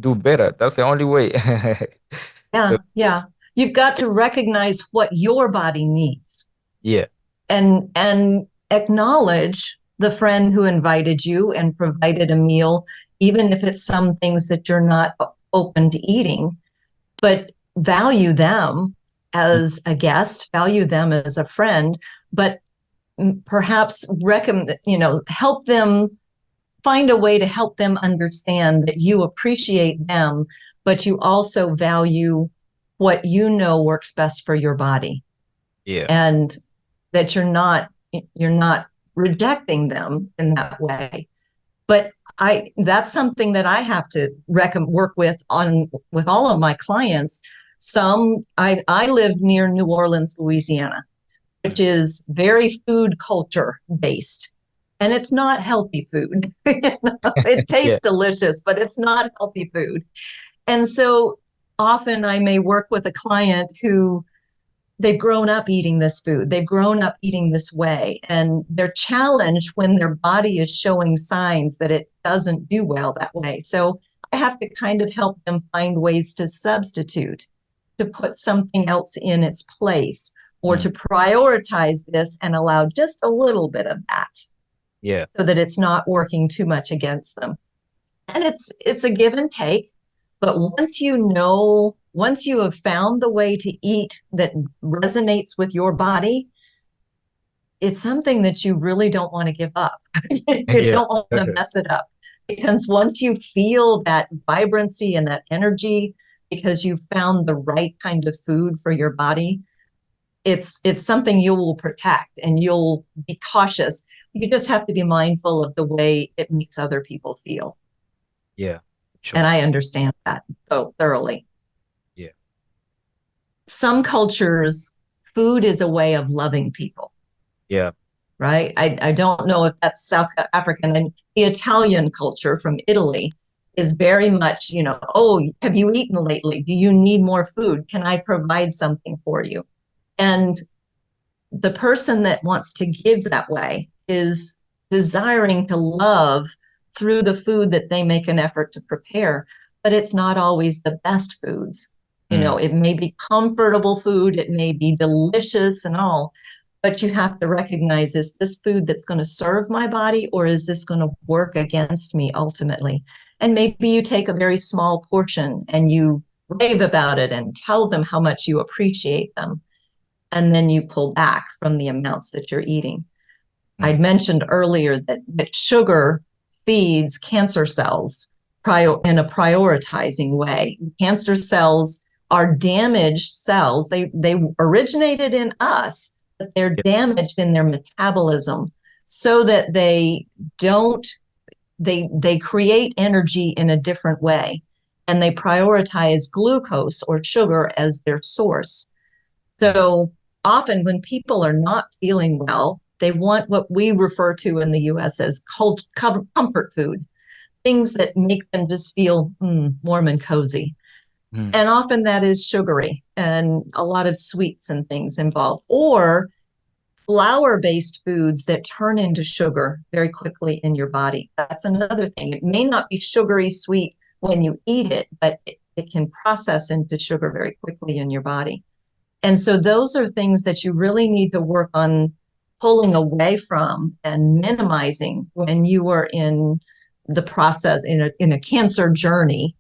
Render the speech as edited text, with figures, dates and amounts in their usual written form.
do better. That's the only way. So Yeah, yeah. You've got to recognize what your body needs yeah, and acknowledge the friend who invited you and provided a meal, even if it's some things that you're not open to eating, but value them mm, as a guest, value them as a friend, but perhaps recommend, help them, find a way to help them understand that you appreciate them, but you also value what you know works best for your body, yeah, and that you're not rejecting them in that way. But I that's something that I have to work with all of my clients. I live near New Orleans, Louisiana, which mm, is very food culture based. And it's not healthy food. It yeah, tastes delicious, but it's not healthy food. And so often I may work with a client who they've grown up eating this food, they've grown up eating this way, and they're challenged when their body is showing signs that it doesn't do well that way. So I have to kind of help them find ways to substitute, to put something else in its place, or mm, to prioritize this and allow just a little bit of that yeah, so that it's not working too much against them. And it's a give and take, but once you have found the way to eat that resonates with your body, it's something that you really don't want to give up. You yeah, don't want to mess it up, because once you feel that vibrancy and that energy because you found the right kind of food for your body, it's something you will protect and you'll be cautious. You just have to be mindful of the way it makes other people feel. yeah, And sure, I understand that so thoroughly. yeah, Some cultures, food is a way of loving people, yeah, right? I don't know if that's South African, and the Italian culture from Italy is very much, oh, have you eaten lately? Do you need more food? Can I provide something for you? And the person that wants to give that way is desiring to love through the food that they make an effort to prepare, but it's not always the best foods. mm, It may be comfortable food, it may be delicious and all, but you have to recognize, is this food that's going to serve my body, or is this going to work against me ultimately? And maybe you take a very small portion and you rave about it and tell them how much you appreciate them, and then you pull back from the amounts that you're eating. mm, I'd mentioned earlier that sugar feeds cancer cells in a prioritizing way. Cancer cells are damaged cells. They originated in us, but they're yeah, damaged in their metabolism so that don't they create energy in a different way, and they prioritize glucose or sugar as their source. mm, So often when people are not feeling well, they want what we refer to in the US as comfort food, things that make them just feel warm and cozy. mm, And often that is sugary and a lot of sweets and things involved, or flour based foods that turn into sugar very quickly in your body. That's another thing. It may not be sugary sweet when you eat it, but it can process into sugar very quickly in your body. And so those are things that you really need to work on pulling away from and minimizing when you are in the process in a cancer journey